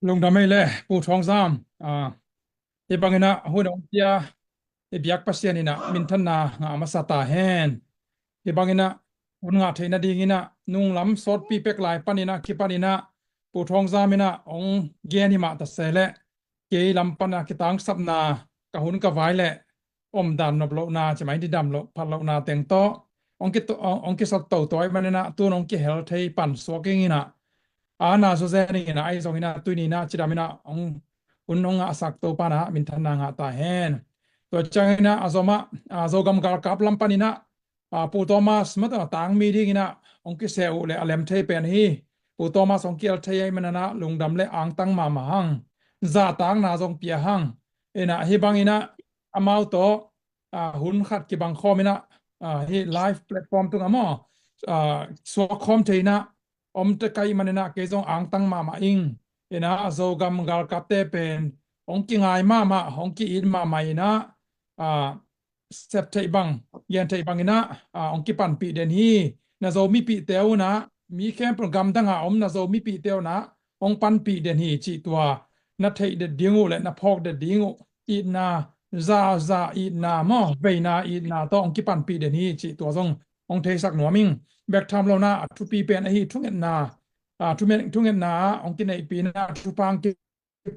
ลงทำไมเลยปูทองซ้ำที่บางนะหุ่นองเจียที่บิยกปัสยานี่นะมินทันนางามาสตาเฮนที่บางนะหุ่นงาเทนดีงินะนุ่งล้ำสดปีเป็กลายปานินะคิปานินะปูทองซ้ำมินะองเกนิมาตัดเสลเกยลำปนาคิตังสับนากะหุ่นกะไว้แหละอมดันนบโลนาจะไหมที่ดำโลพัดโลนาเต็งโตองคิสัตโตตัวไอ้มันนะตัวนองคิเฮลเทยปั่นสวกิงินะ ana so zeni na ai zong ina tuini na chidamina ong unong asak to pana min thana nga ta hen to changina azoma azogam gal kap lampanina pu thomas mata tang mi ding ina ong ki seu le alem thei pen hi pu thomas ong ki al thei ai manana lungdam le ang tang ma ma hang za tang na zong pia hang ina hi bang ina amau to hun khat ki bang khomina hi live platform tu ngamo so khom theina om te kai manena ke zong ang tang ma ma ing ina zo gam gal kap te pen ong ki ngai ma ong ki in ma mai na a sep te bang yen te bang ina ong ki pan pi den hi na zo mi pi teu na mi kem program danga om na zo mi pi teu na ong pan pi den hi chi tua na thei de dingu le na phok de dingu i na za i na mo ve na i na to ong ki pan pi den hi chi tua zong ong thei sak nuaming back time lo na tu pi pen hi thungen na thungen na ong ki nei pi na tu pang ki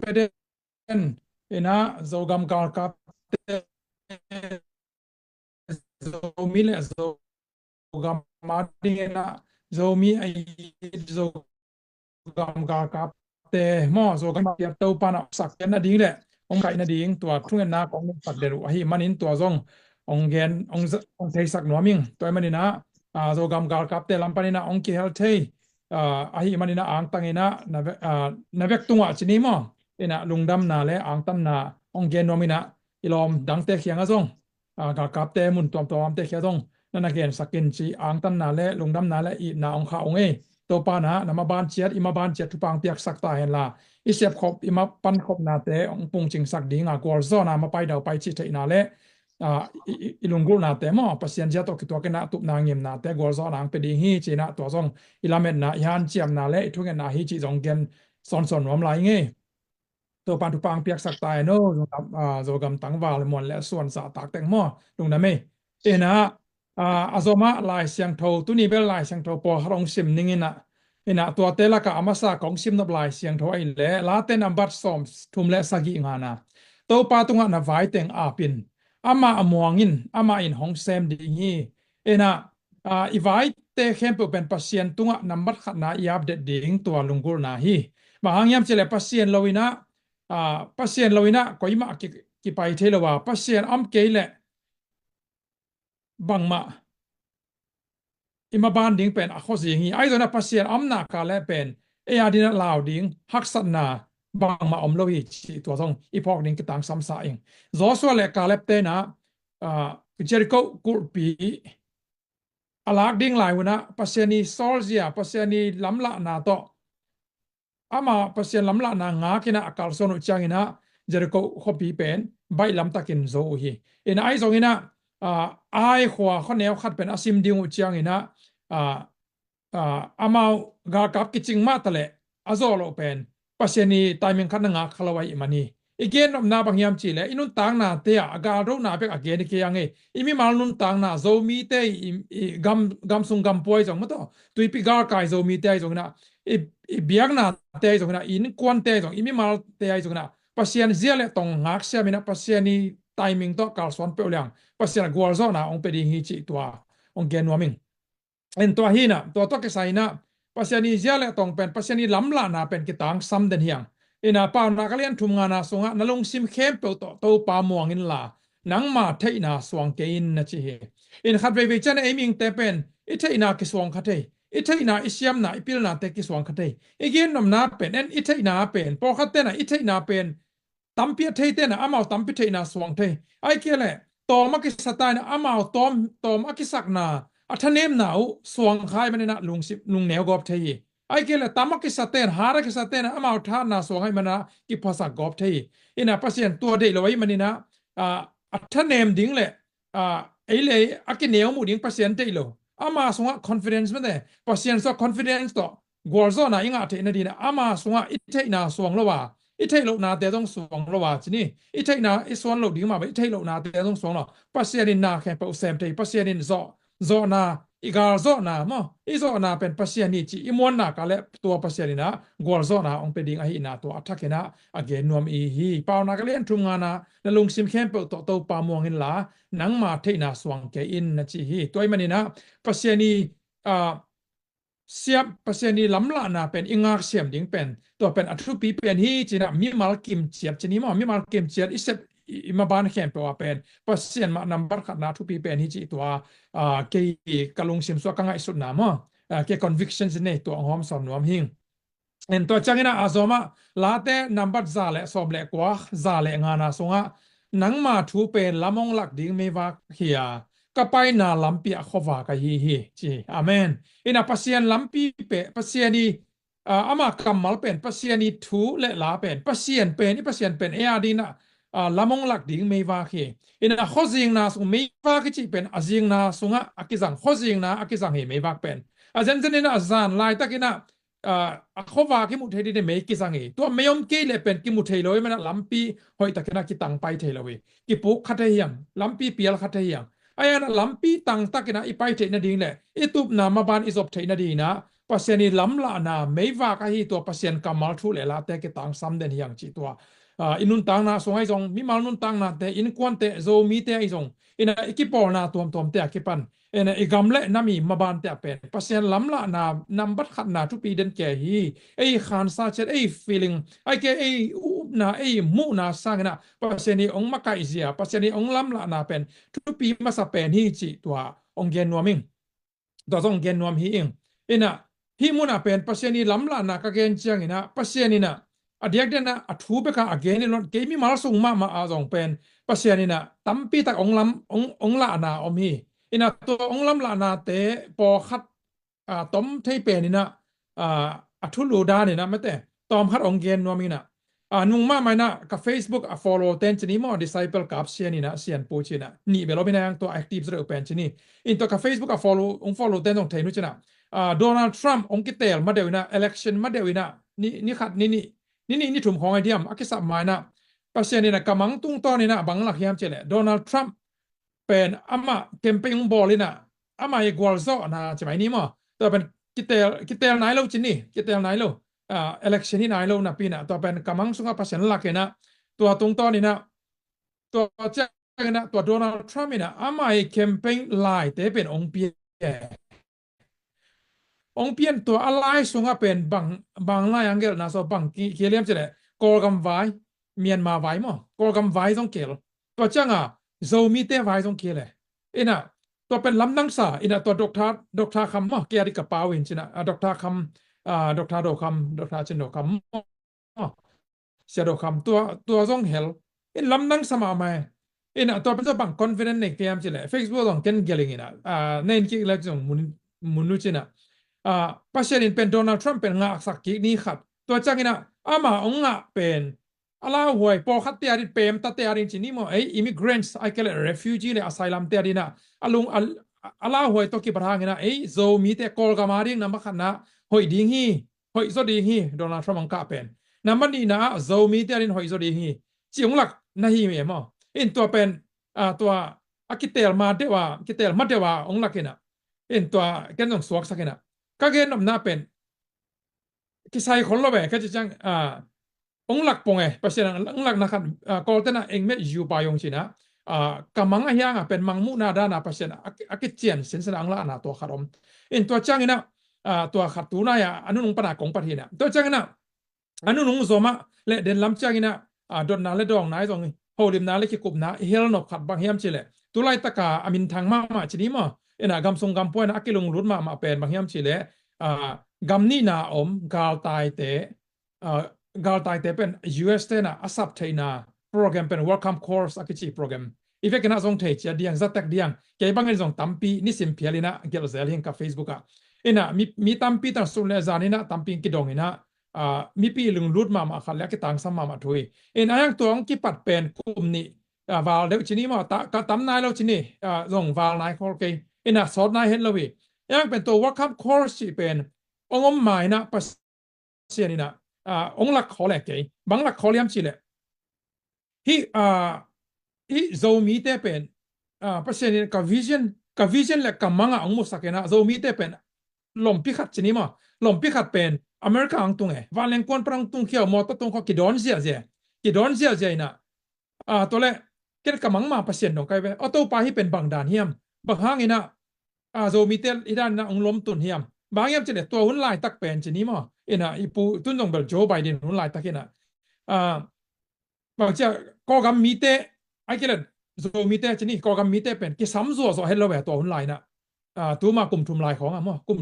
peden ina zogam kal kap zo mi le zogam ma ding na zo mi ai zogam kal kap te mo zogam ya to pa na sak na ding le ong kai na ding tua thungen na kong pak de ru hi manin tua zong ong gen ong thei sak nuaming toy manina zo gam gal kap te lampani na ong ki hel thei ahi manina ang tangina na vek tunga chini mo ina lungdam na le ang tam na ong gen nomina ilom dang te khiang azong gal kap te mun tom tom te khia zong nana gen sakin chi ang tam na le lungdam na le i na ong kha ong e to pa na nama ban chiat ima ban chiat tupang piak sak ta hen la isep khop ima pan khop na te ong pung ching sak dinga kor zo na ma pai dau pai chi thei na le ilunggul na te mo pasien ja to ki to ke na tup na ngim na te gor zo nang pe ding hi chi na to zong ilamet na yan chiam na le thu ngen na hi chi zong gen son nom lai nge to pan tu pang piak sak tai no zo gam tang wal mon le suan sa tak teng mo lung na me ena azoma lai siang tho tu ni bel lai siang tho po harong sim ning ina to te la ka amasa kong sim na lai siang tho ai le la te number som thum le sagi ngana to pa tunga na vai teng apin ama amuangin ama in hong sem ding hi ena ivai te khempu pen pasien tunga number khat na i update ding to lungul na hi mahangyam chele pasien lowina pasien lowina koima ki pai thelewa pasien am keile bangma ima ban ding pen a khozi hi ai zona pasien am na ka le pen e adina law ding haksat na bangma om lo hi chi to zong ipok ding ki tang sam sa ing zo so le ka le te na Jericho kurpi alak ding lai wuna pasiani solzia pasiani lamla na to ama pasian lamla na nga kina akal sonu changina Jericho khopi pen bai lam takin zo hi ina ai zongina ai khwa khoneu khat pen asim ding u changina amau ga kap kiching ma tale azolo pen pasiani timing khan nga khalawai imani again na bangyam chi le inun tang na te aga ro na pe again ke yang e imi mal nun tang na zo mi te gam sung gam poi jong ma to tui pi gar kai zo mi te jong na biak na te jong na in kwan te jong imi mal te ai jong na pasian zia le tong ngak sia mina pasiani timing to kal son pe ulyang pasian gwal zo na ong pe ding hi chi tua ong gen warming en to hi na to ke sai na pasiani zia le tong pen pasiani lamla na pen ki tang sam den hiang ina pa na kalian thum nga na songa nalong sim khem pe to pa muang in la nang ma thei na swang ke in na chi he in khat ve ve chan aiming te pen I thei na ki swang kha thei I thei na isiam na ipil na te ki swang kha thei again nom na pen en I thei na pen po khat te na I thei na pen tampi thei te na amao tampi thei na swang thei ai ke le to ma ki satai na amao tom akisak na athanem na u swang khai mane na lung neo gop thei ai ke le tamak ki saten hara ki saten ama tha na so hai mana ki phasa gop thei ina pasien to de loi manina athanem ding le eile akineu mu ding pasien te lo ama so confidence mane pasien so confidence to gwalzo na inga te na di na ama sunga ite na suang lo wa ite lo na te dong suang lo wa chini ite na iswan lo ding ma ba ite lo na te dong suang lo pasien na khen pa usem te pasien zo na igal zo na mo izo na pen pasien ni chi imon na ka le tua pasien na gwalzo na ong pe ding a hi na to athakena again nuam i hi paw na ka len thunga na lung sim khen pa to pa muang in la nang ma the na suang ke in na chi hi toy mani na pasien ni siap pasien ni lamla na pen ingak siam ding pen to pen athu pi pen hi china mi mal kim chiap chini mo mi mal kim chiat isep ima ban khem pe wa pen pasien ma number khat na thu pi pen hi chi to ke kalung sim so kanga isut na mo ke convictions ne to hom som nom hing en to changina azoma late number za le som le kwa za le nga na songa nangma thu pen lamong lak ding me wa hia kapai na lampi a khowa ka hi chi amen ina pasien lampi pe pasien ni ama kamal pen pasien ni thu le la pen pasien pen ni pasien pen e adina lamong lak ding me wa khi ina khozing na su me wa ki chi pen azing na sunga akizang khozing na akizang he me wa pen azen zen ina azan lai takina khowa ki mu thedi de me ki sangi to meyom ke le pen ki mu thei loi mana lampi hoi takina ki tang pai thei lowi ki pu khathe hiam lampi pial khathe hiam ayana lampi tang takina ipai the na ding le itup na maban isop the na di na pasien ni lamla na meiwa ka hi to pasien kamal thu le la te ki tang sam den hiang chi to inun tang na songai jong mi mal nun tang na te in kwan te zo mi te ai jong ina ikipol na tom te akipan ena igamle nami maban te pen pasien lamla na number khat na tu pi den ke hi ei khan sa chet ei feeling ai ke ei na ei mu na sang na pasien ni ong makai zia pasien ni ong lamla na pen tu pi masa pen hi chi to ong gen nuaming to zong gen nuam hi ing ina hi mu na pen pasien ni lamla na ka gen chiang ina pasien ni na adiak den na athu be ka again ni lot ke mi mal sung ma a zong pen pasien ni na tampi tak ong la na om hi ina to ong lam la na te po khat tom thei pe ni na athu lu da ni na mate tom khat ong gen no mi na nung ma mai na ka Facebook follow ten chini mo disciple kap sian ni na sian pu china ni be lo bina yang to active zero pen chini in to ka Facebook follow ten ong thei nu china Donald Trump ong ki tel ma dewina election ma dewina ni khat ni thum khong ai diam akisa mai na pasien ni na kamang tung to ni na banglak hiam chele Donald Trump pen ama campaign bolina ama e gwalzo na chmai ni mo to pen kitel nai lo chini kitel nai lo election ni nai lo na pina to pen kamang sunga pasen lakena to tung to ni na to cha na to Donald Trump ina ama e campaign lai te pen ong pien to alai sunga pen bang lai angel na so bang ki liam chele kol gam vai Myanmar vai mo kol gam vai song kel to changa zo mi te vai song kele ina to pen lam nang sa ina to doctor kham mo ke ri ka pawin china doctor kham doctor do kham doctor chen do kham sia do kham to zong hel in lam nang sama mai ina to pen so bang confident ne tiam chile Facebook dong ken geling ina nen ki la jong munu china pasien in pen Donald Trump pen nga sak ki ni khat to changina ama ong nga pen ala huai po khat te arin pem ta te arin chini mo ei immigrants ai kele refugee le asylum te arina alung ala huai to ki barhangina ei zo mi te kol ga maring na makhana hoi ding hi hoi zo ding hi Donald Trump ang ka pen namani na zo mi te arin hoi zo ding hi chiung lak na hi me mo in to pen to akitel ma dewa ong lakina in to ken ong suak sakina ka gen nom na pen kisai khol lo be ka chi chang ong lak pong e pasien ong lak na khan kol tena eng me yu pa yong china kamang a hiang pen mangmu na da na pasien akichian sen sen angla na to kharom in to chang ina to khatu na ya anu nung pana kong pathina to chang ina anu nung zoma le den lam chang ina don na le dong na zong holim na le ki kup na hel no khat bang hiam chile tulai taka amin thang ma chini mo ina gam sung gam poina akilung lut ma pen bang hiam chile gam ni na om gal tai te pen US te na asap te na program pen welcome course akichi program ifek na zong the chia diang zatak diang ke bangel zong tampi ni sim phialina gel zel hin ka Facebook a ina mi tampi ta sul le zanina tampi ki dong ina mi pi lung lut ma khala ki tang sam ma thui in ayang tong ki pat pen kum ni wal de chini ma ta ka tam nai lo chini zong wal nai khol ke ina sot nai hen lo wi yang pen to welcome course chi pen องหมายนะปัสเซียนี่นะองหลักขอแหลกเกยบางหลักขอเลี้ยมชิเลที่ที่โซมีเตเป็นปัสเซียนี่กับวิชั่นและกับมังอ่ะองมุสกันนะโซมีเตเป็นลมพิขัดชนิดมั้งลมพิขัดเป็นอเมริกาอังตุงวาเลนกวนปรังตุงเขียวมอตตุงเขากิดอนเสียเสียกิดอนเสียเสียนะตัวเล็กเกิดกับมังมาปัสเซียนตรงไกลไปออโต้ปาให้เป็นบางด่านเฮียมบางห้างนี่นะโซมีเตอีด้านนะองล้มตุนเฮียมบางอย่างจะเนี่ยตัวหุ่นลายตักเป็นชนิดมั้งอีปูตุนตรงแบบโจไบเดนหุ่นลายตักเห็นะอ่า บางทีก็กำมีเตไอ้เกล็ดโซมีเตชนิดก็กำมีเตเป็นกิซ้ำซัวสอเฮลโลเวตัวหุ่นลายนะตัวมากลุ่มทุมลายของอ่ะมั้งกลุ่ม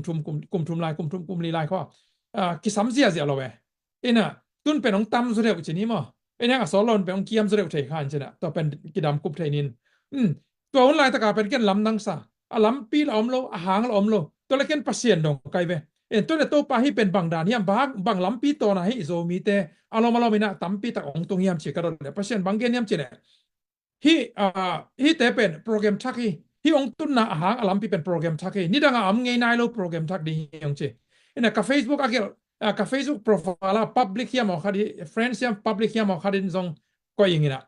ทุมลายกลุ่มลีลายเขากิซ้ำเสียโลเวน่ะตุนเป็นของตั้มสุดเดียวชนิดมั้งเนี่ยสอลอนเป็นของเกียมสุดเดียวเทขันชนะตัวเป็นกิดำกุบเทนินตัวหุ่นลายตะการเป็นแค่ลำนังซาลำปีละอมโลหางละอมโลตัวเล็กแค่เปอร์เซ็นต์ดงไกลเวตัวเนี่ยตัวปาให้เป็นบางด่านเนี่ยบางลำปีตัวไหนโซมีเต alo mina tampi tak ong tung yam chi kadol le pasien banggen yam chi le hi te pen program thaki hi ong tun na hang alam pi pen program thaki ni danga am ngei nai lo program thak di yong chi ina ka facebook akil ka facebook profile public yam khadi friends yam public yam khadi zong ko yingina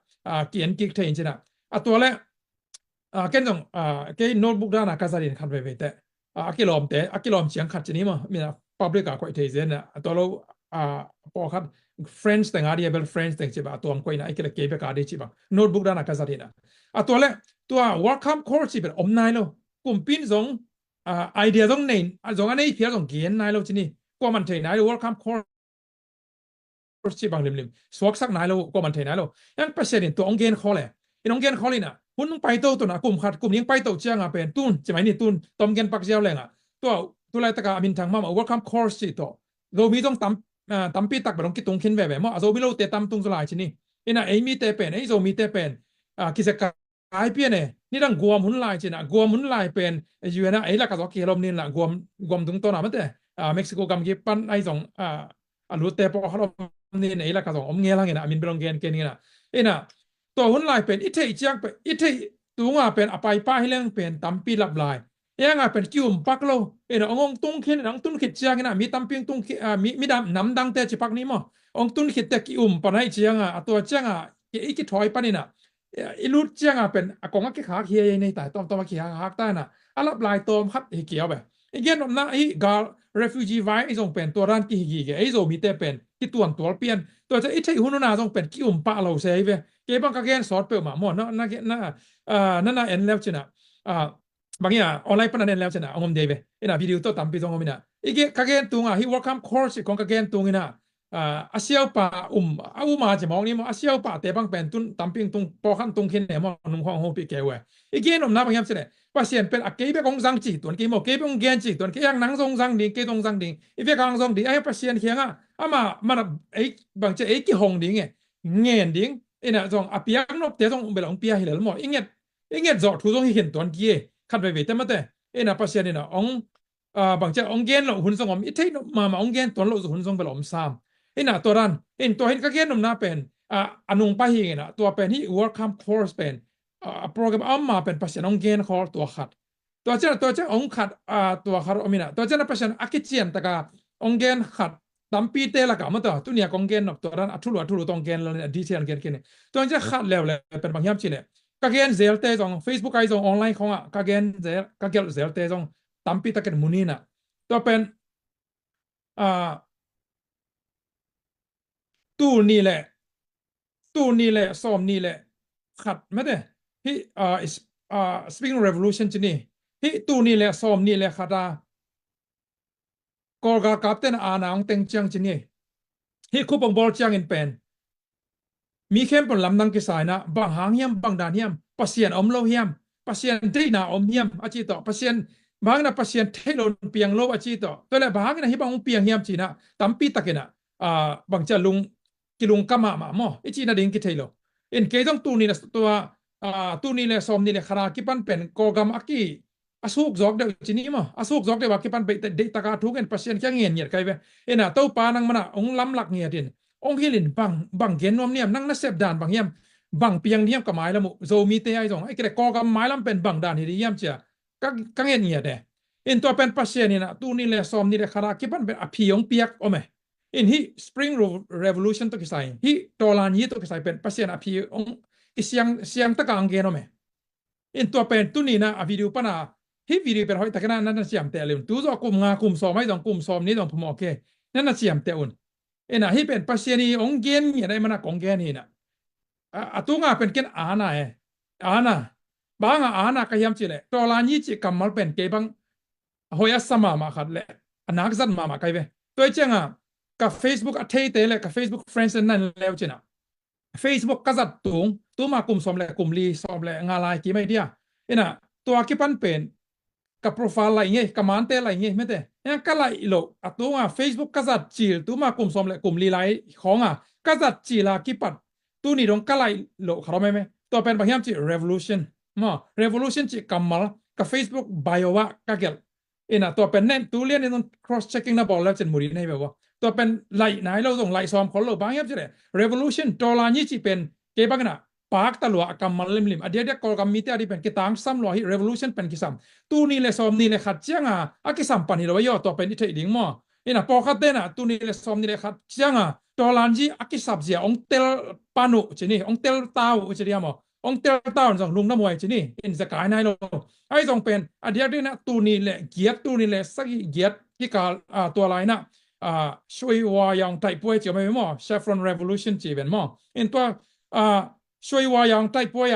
kien kik thein china atole ken zong ke notebook da na ka zarin khan ve ve te akilom chiang khat chini ma mina public ka ko thei zen na atolo pɔ kan friends teng adi abel friends teng chiba tuam koi na ikele kebe ka adi chiba notebook dana kazari na atole tua welcome course chiba om nai lo kum pin zong idea zong nei zong anei phia zong gen nai lo chini ko man thei nai lo welcome course chiba lim swak sak nai lo ko man thei nai lo yang pasien to ong gen khole in ong gen kholina hun pai to to na kum khat kum ning pai to chiang a pen tun chimai ni tun tom gen pak jiao lenga to lai taka amin thang ma welcome course chi to do mi dong tam pi tak barong kitung kin ve mo azo mi lo te tam tung zolai chini ina amy te pen ei zo mi te pen kise ka ai pi ne ni dang guam hun lai china guam hun lai pen yu na ei la ka zo ki lom nin la guam tung to na mate mexico gam gi pan ai zong lu te po halom nin ei la ka zo om nge lang ina min belong gen ken ina ina to hun lai pen i thei chiang pe i thei tunga pen apai pa hileng pen tam pi lap lai yangเป็นคิวมปักโลองตุงเข็นองตุนขิดเชียงนะมีตั้มเปียงตุงมีดำน้ำดังแต่จิปักนี้มั้งองตุนขิดแต่คิวมปนให้เชียงตัวเชียงอีกถอยปนนี่นะอีลุดเชียงเป็นกองอักขาเคียในแต่ต้อมเคียหักใต้น่ะอัลลับลายตอมครับเกี่ยวแบบอีกอย่างนั้นไอ้กาล refugee ไว้ไอ้ส่งเป็นตัวด้านกี่ไอ้ส่งมีแต่เป็นที่ตัวเปลี่ยนตัวจะไอ้ที่หุ่นน่าส่งเป็นคิวมปะเราเสียไปเก็บบังกะเกนสอดเปล่ามาหมดนั่นเอ็นแล้วใช่ไหมบางอย่างออนไลน์ปนันแล้วชนะองค์เดียบวิดีโอตัวตั้มปีตรงมินะอีกกะเกนตุงฮิ welcome course ของกะเกนตุงนะอาเซียป่ามาจะมองนี่มั้งอาเซียป่าแต่บางเป็นตุนตั้มปีตุงปอขันตุงเข็นเนี่ยมั้งนุ่งห้องโฮปีเกวอีกอย่างนั้นบางอย่างเสร็จภาษาเป็นอักเก็บของสังจีตัวนี้มั้งเก็บของเกนจีตัวนี้ยังนั่งทรงสังดิ่งเก็บตรงสังดิ่งอีกอย่างสังดิ่งไอ้ภาษาเขียงมันไอ้บางจะไอ้กี่ห้องดิ่งเงี้ยดิ่งน่ะทรงอภิยังนบแต่ทรงเบลองเปียหิเลหมดอีกอย่างจอดทุกทรงเห็นตัวนี้ขัดไปเวทมาแต่น่ะภาษาน่ะบางจะองเกนเราหุ่นทรงอมอีเทนมาองเกนตัวเราหุ่นทรงเบลอมซ้ำน่ะตัวนั้นตัวเห็นกะเกนนมน่าเป็นอนุงไปหิงน่ะตัวเป็นที่ welcome course เป็นโปรแกรมมาเป็นภาษาองเกนคอร์ตัวขัดตัวเจ้าองขัดตัวขัดอมินะตัวเจ้าภาษาอักเจียนตะกาองเกนขัดตั้มปีเตละกะมันตัวเนี่ยองเกนตัวนั้นทุลุตองเกนแล้วเนี่ยดีเทลเกนตัวเจ้าขัดแล้วเป็นบางอย่างชิเนี่ยกะเกนเซลเตจง Facebook ไอจงออนไลน์ของกะเกนเซลเตจงตั้มปีตะเกนมุนีน่ะตัวเป็นตู้นี่แหละซ้อมนี่แหละขัดไม่ได้ที่Spring Revolution จีนี่ที่ตู้นี่แหละซ้อมนี่แหละขัดกอลกากับเต้นนางเต็งเจียงจีนี่ที่คูปองบอลเจียงอินเป็นมีเข้มปนลำนังกิสายนะบางหางเฮียมบางด่านเฮียมปัสเซียนอมโลเฮียมปัสเซียนที่นาอมเฮียมอาจีต่อปัสเซียนบางนะปัสเซียนเทโลนเปียงโลอาจีต่อตัวแหละบางนะที่บางเปียงเฮียมจีนะตั้มปีตะเกนะบางจะลุงกิลุงกะมาหม้อไอจีน่ะดิ่งกิเทโลเกจงตูนี่นะตัวตูนี่แหละซอมนี่แหละขณะกิปันเป็นกอกรรมอักกี้อาสุกจอกเดียวจีนี่มั้งอาสุกจอกเดียวว่ากิปันไปเด็กตะการทุกปัสเซียนแค่เงียนใครไปน่ะเต้าปานังมันองล้ำหลักเงียดินองค์ฮิลินบางเกนนวมเนี่ยนั่งนักเสพด่านบางเยี่ยมบางเปียงเนี่ยกับไม้ละมุโซมีเตยไอ้สองไอ้กระกอกับไม้ลำเป็นบางด่านที่เยี่ยมเจ้าก็เงียเด้ in to pen pasien ni na tu ni le som ni le khara ki pan ben api ong piak ome in hi spring revolution to kisai hi tolan hi to kisai pen pasien api ong siang ta kang gen ome in to pen tu ni na a video pana hi video pen hoi takana nan siam te le tu zo kum nga kum som mai dong kum som ni dong phumo ke nan na siam te un ena hi pen pasien ni ong gen ni na mana kong gen ni na atunga pen ken ana banga ana kayam chile tolan yi chi kamal pen ke bang hoya sama ma khat le anak zat ma kai ve toy chenga ka Facebook a thei te le ka Facebook friends nan lew china Facebook ka zat tung tu ma kum som le kum li som le nga lai ki mai dia ina to ki pan pen ka profile lai nge ka man te lai nge mete en ka lai lo atunga Facebook ka zat chil tu ma kum som le kum li lai khonga ka zat chila ki pat tu ni dong ka lai lo kharo me to pen ba hiam chi revolution ma revolution chi kamal ka Facebook bio wa ka gel inaตัวเป็นเน้นตัวเรียนนี่ต้อง cross checking นะบอกแล้วจะมุรีในแบบว่าตัวเป็นไล่ไหนเราส่งไล่ซ้อมคนเราบางอย่างจะเลย revolution ตัวลานี้จีเป็นเก็บบ้างนะปากตลอดกำมันลิมอเดียกอลกำมีที่อดีเป็นกิตังซ้ำหล่อที่ revolution เป็นกิสัมตัวนี้เลยซ้อมนี่เลยขัดเจียงอ่ะกิสัมปันนี่เราย่อตัวเป็นอิทธิดิ่งมั่วเนาะพอขัดเต้นตัวนี้เลยซ้อมนี่เลยขัดเจียงตัวลานจีอ่ะกิสับเสียองเตลปานุจีนี่องเตลตาวจีเดียมั้งองเตลตาวจากลุงน้ำมวยจีนี่อินสกายนายเราไอ้ตรงเป็นอดีตนี่นะตัวนี้แหละเกียรตัวนี้แหละสักเกียรที่การตัวอะไรนะช่วยว่าอย่างไต่ป่วยจะไม่มั่ว Chevron Revolution จีเป็นมั่วอินตัวช่วยว่าอย่างไต่ป่วย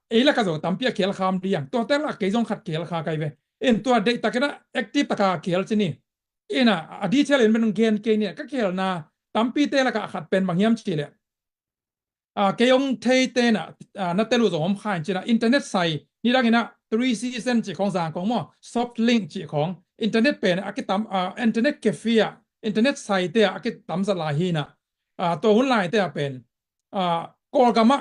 เอละก็จะตั้มเปียเขียนคำดีอย่างตัวแต่ละเกี่ยงขัดเขียนคาไกเวอินตัวเด็กตะกันนะ active ตะกาเขียนจีนี่อินะอดีตเชลเป็นเกณฑ์เนี่ยก็เขียนนะตั้มปีเตละก็ขัดเป็นบางอย่างจีเลยเกี่ยงเทเตนะนัดเตลูสมขายจีนะอินเทอร์เน็ตใส่นี่ละกันนะ3 season จีของสางของมั่ว soft link จีของอินเทอร์เน็ตเป็นอากิตามอินเทอร์เน็ตแคฟ่อินเทอร์เน็ตไซต์เตะอากิตามสลายหินะตัวหุ่นลายเตะเป็นกอลกามะ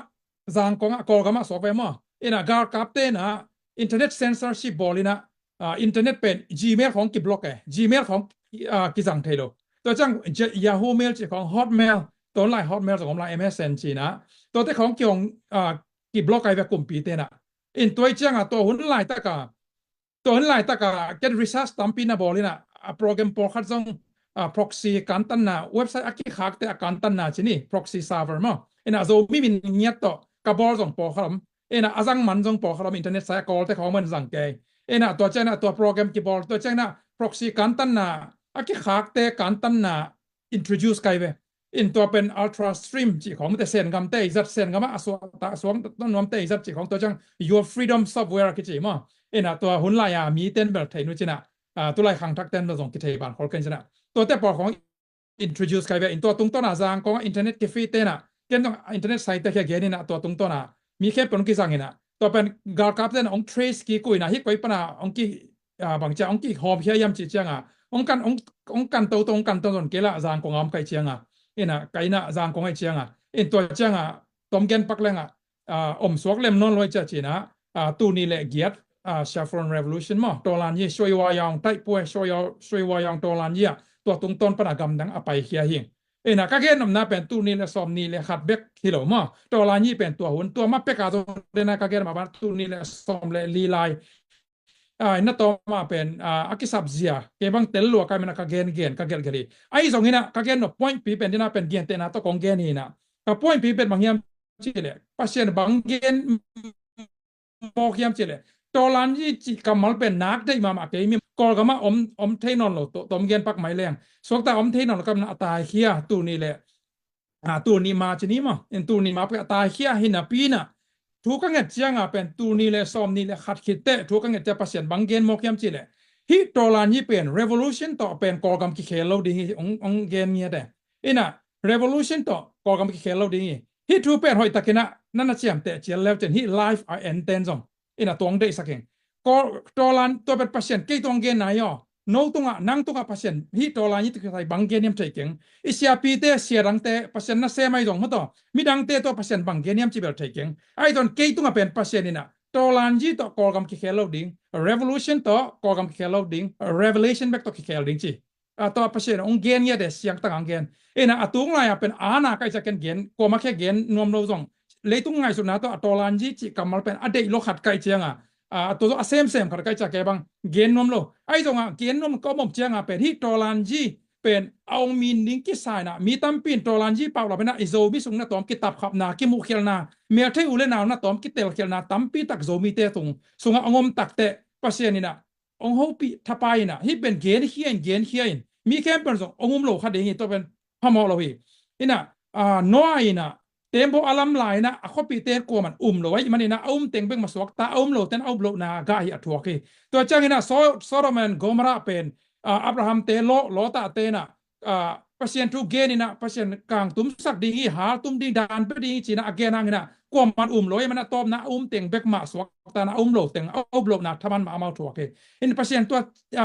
จางของกอลกามะซอฟต์แวร์มั่วอินะการกับเตนะอินเทอร์เน็ตเซนเซอร์ชิพบอลินะอินเทอร์เน็ตเป็น Gmail ของกิบล็อกGmail ของกิจังเทโลตัวจัง Yahoo Mail จีของ Hotmail ตัวไลน์ Hotmail ของไลน์ MSN จีนะตัวที่ของเกี่ยวกิบล็อกไอ้แบบกลุ่มปีเตนะอินตัวจังตัวหุ่นลายตะกาตัวหุ่นลายตะกา get research ตั้มปีนะบอลินะโปรแกรมโปรคัดจงproxy การตั้งนะเว็บไซต์อากิขากแต่การตั้งนะจีนี่ proxy server มั้งอินะโซมีมินเงียบต่อกระบอกจงปอขลมอินะอาจังมันจงปอขลมอินเทอร์เน็ตไซต์กอลแต่ของมันสังเกตอินะตัวเจ้านะตัวโปรแกรมกิบอลตัวเจ้านะ proxy การตั้งนะอากิขากแต่การตั้งนะ introduce ไกเวอินตัวเป็น ultra stream จีของแต่เซนกัมเตยจัดเซนกัมอ่ะสวงต้นน้ำเตยจัดจีของตัวจัง your freedom software กิจีมั้งอินะตัวหุ่นลายมีเต้นแบบไทยนู้นจีนะตัวลายขังทักเต้นเราส่งกิจบานขอกันจีนะตัวแต่ปอของ introduce ไกเวอินตัวตรงต้นอาจารย์ของอินเทอร์เน็ตแคฟ่เต้นะเกี่ยงอินเทอร์เน็ตไซต์แต่แค่เกี่ยนี่นะตัวตรงต้นมีแค่เป็นองค์กิสังนี่นะตัวเป็นการกับเต้นองค์ trace กี่กุยนะฮิตไว้ปะนะองค์กี่บางเจ้าองค์กี่หอบเฮียยำจีเจียงองค์กันตัวตรงกันตัวตรงเกล้าอาจารย์ของอมไกเจียงอินะไกน่ะจางของไอเจียงอินตัวเจียงตอมเกนปักเลงสวกเล่มนอนลอยจะจีนะตูนี่แหละเกียรChevron Revolution มั้งตัวลานยี่ช่วยวายองไต้ป่วยช่วยวายองตัวลานยี่ตัวตรงต้นปนกรรมดังอภัยเฮียหิงนะก็แค่นำหน้าเป็นตูนี่แหละซอมนี่แหละขัดเบกฮิโลมั้งตัวลานยี่เป็นตัวหุ่นตัวมาเป็กอาตัวเดนะก็แค่มาบ้านตูนี่แหละซอมเลยลีไลนั่นต่อมาเป็นอากิสับเซียเก็บบังเตลลัวกันมันก็เกณฑ์ก็เกณฑ์กันดีไอ้สองนี้นะก็เกณฑ์point ปีเป็นที่น่าเป็นเกณฑ์เตนะตัวของเกณฑ์นี่นะก็ point ปีเป็นบางอย่างที่เลยพัศน์บางเกณฑ์มอกอย่างที่เลยตัวลันยี่จีกำมัลเป็นนักได้มาเกี่ยมีกอลก็มาเทนอนโลตัวเกณฑ์ปักไม่แรงส่วนแต่เทนอนก็มันตายเขี้ยตัวนี้เลยตัวนี้มาชนี้มั้งตัวนี้มาเป็นตายเขี้ยหินปีน่ะทุกครั้งเจียงเป็นตัวนี้เลยซ้อมนี่เลยขัดขิดเตะทุกครั้งจะพัศน์บางเกณฑ์มอกอย่างที่เลยฮิตตัวลันยี่เป็น revolution ต่อเป็นกอลกำกิเคลเราดีองเกณฑ์เนี่ยแต่น่ะ revolution ต่อกอลกำกิเคลเราดีฮิตทูเป็นหอยตะกินะนั่นน่ะเจียมแต่เจียแล้วจนฮิต life I end จงน่ะตัวองได้สักเองก็ตัวลันตัวเป็นพัศน์กี่ตัวเกณฑ์ไหนอ่ะโน้ตตัวนั่งตัวพัศน์ฮิตตัวลันยี่ตัวใส่บางเกณฑ์เนี่ยใช่เก่งอิสยาปีเตเสียดังเตพัศน์น่ะเสียไม่จงมั้งต่อมีดังเตตัวพัศน์บางเกณฑ์เนี่ยจีเบลใช่เก่งไอ้ตอนกี่ตัวเป็นพัศน์นี่นะตัวลันยี่ตัวกอลกำกิเคลเราดิ้ง revolution ตัวกอลกำกิเคลเราดิ้ง revelation แบบตัวกิเคลดิ้งจีตัวพัศน์องเกณฑ์เนี่ยเดเสียงต่างเกณฑ์น่ะตัวงไรเป็นนาใครจะเกณฑ์ก็มาแค่เกณฑ์นวมเราจงเลยตุ้งไงสุดนะตัวลันยี่จีกำมัลเป็นอดีตโลกขัดไกเจียง ตัวเซมขัดใกล้จะแกบังเกนนมโลไอ้ตรงเกนนมก็มองเจียงเป็นที่โตลันจีเป็นเอามีนิงกิสายนะมีตั้มปินโตลันจีเปล่าเราเป็นนะอิโซมิสุงนะตอมกิตับขับนากิมุเขลนาเมียเทอุเลนานะตอมกิเตลเขลนาตั้มปินตักโซมีเตตุงสุงองมตักเตปัสยานี่นะองโฮปีทับไปนะที่เป็นเกนเฮียนมีแค่เป็นสององมโลขัดเองตัวเป็นพมอเราอีนี่นะน้อยนะเต็มโบอาลัมไลนะอะข้อปีเตนกลัวมันเลยไว้มันนี่นะเต็งเบ่งมาสวกตาโลเต็นโลนากายอัตวกีตัวจังนี่นะโซโลมอนโกมราเป็นอับราฮัมเตโลตาเตนะpasien tu gen ina pasien kang tum sak ding hi ha tum ding dan pe ding china again ang ina ko man loi mana tom na teng bek ma swak ta na lo teng lo na thaman ma mau thok ke in pasien tu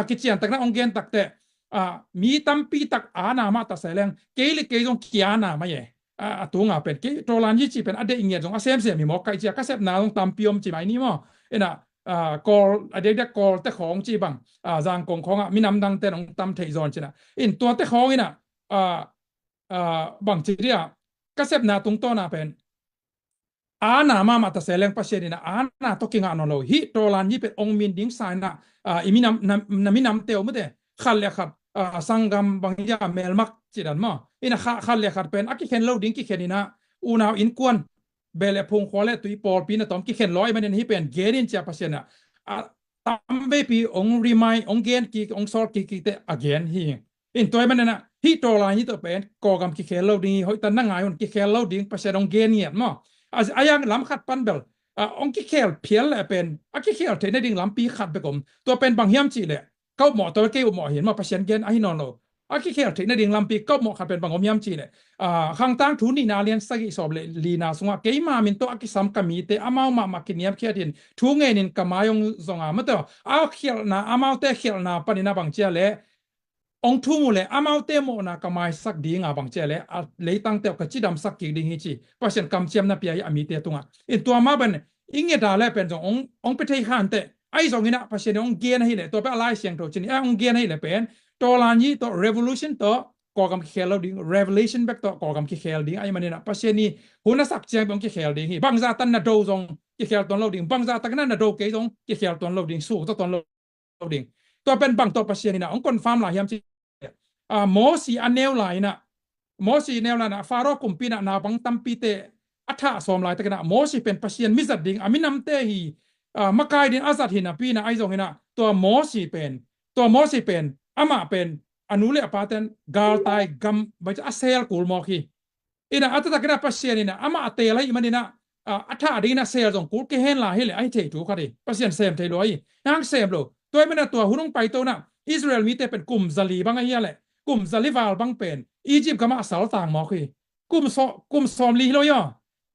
kichian tak na ong gen tak te mi tam pi tak ana ma ta seleng ke li ke jong kiana ma ye tu nga pen ke to lan ji chi pen ade ingye jong asem se mi mo kai chi ka sep na ong tam piom chi mai ni mo ina call ade da call te khong chi bang jang kong khong mi nam dang te ong tam thei zon china in to te khong inaบางทีเนี่ยก็เสพนาตรงต้นนะเป็นมาตาเสลงปัสเชนีนะตกิงานนโลฮิโตลันยี่เป็นองมินดิ้งสายนะอิมินำมินำเตียวไม่ได้ขัดเลยครับสังกัมบางอย่างเมลมักจีดันมาอินะขัดเลยครับเป็นกิเคนโลดิ้งกิเคนนี่นะอูนาวอินกวนเบลพงควอลเลตุยปอลปีนะตอมกิเคนร้อยมันนี่เป็นเกดินเจ้าปัสเชนะตั้มเบปีองรีมายองเกนกิองซอลกิเตอเกนฮิอินตัวมันนะฮิโตลันยี่ตัวเป็นกอกำกิเคนโลดิ้งหอยตันนั่งไงคนกิเคนโลดิ้งปัสเชนองเกนเนี่ยมั้งยังล้ำขัดปันเบลองกิเคลเพียลแหละเป็นกิเคลเทนดิ้งล้ำปีขัดไปกมตัวเป็นบางเฮียมจีเลยเขาหมอตัวเกี่ยวหมอเห็นมาเปอร์เซ็นต์เกนนอนโลกิเคลเทนดิ้งล้ำปีก็หมอขัดเป็นบางเฮียมจีเลยข้างตั้งทุนนี่นาเลียนสักสอบเลยลีนาสงะเกี่ยมามินตัวกิสามกามีเตอามากินเนียมเขียดินทุงเงินินกามายงสงะมาตัวเขียนาเตเขียนาปนินาบางเจ้าเลยองทุ่งเลยเตโมนากามายสักดีงาบางเจ้าเลยตั้งเตวกจิดำสักกิดิ่งฮิจิเพราะฉะนั้นคำเชียมนับยามีเตตุงอินตัวมาเป็นอิงเงดาเลยเป็นองไปเที่ยวหันเตไอ้สองนี่นะเพราะฉะนั้นองเกียนให้เลยตัวเป็นอะไรเสียงตัวชนิดองเกียนให้เลยเป็นตัวลานยี่ตัว revolution ตัวก่อกำคิเคลดิ่ง revelation แบบตัวก่อกำคิเคลดิ่งไอ้มันนี่นะเพราะฉะนั้นหุ่นสักเชียงองคิเคลดิ่งบางซาตันน่ะโดซงคิเคลตัวเราดิ่งบางซาตันน่ะโดเกยซงคิเคลตัวเราดิ่งสู้ตัวเราดิ่งตัวเป็นบางตัวเพราะฉะนั้นนะองคนฟาร์มหลายยามโมสีอันเนวไลนะโมสีเนวไลนะฟาโรกุมปีนะนาบังตัมปีเตอัฐสอมไลตะกันนะโมสีเป็นปัสเซียนมิสัดดิงอามินำเตฮีมาไกดินอาสัตหินะปีนะไอซงหินะตัวโมสีเป็นอามาเป็นอนุเลปาเตนกาลไตกัมบัจอาเซลกูลมอคีอินะอัตตะกันนะปัสเซียนนี่นะอามาเตลัยมันนี่นะอัฐดีนะเซลจงกูลเกเฮนลาเฮเลไอเทถูกค่ะดิปัสเซียนเซมเทลอยยังเซมโลตัวมันนะตัวหุ่นไปตัวนะอิสราเอลมีแต่เป็นกลุ่มซาลีบางไอ้เหี้ยแหละกลุ่มซาลิวาลบางเป็นอียิปต์ก็มาสาวต่างหมอคือกลุ่มซอมลีฮิโลย่อ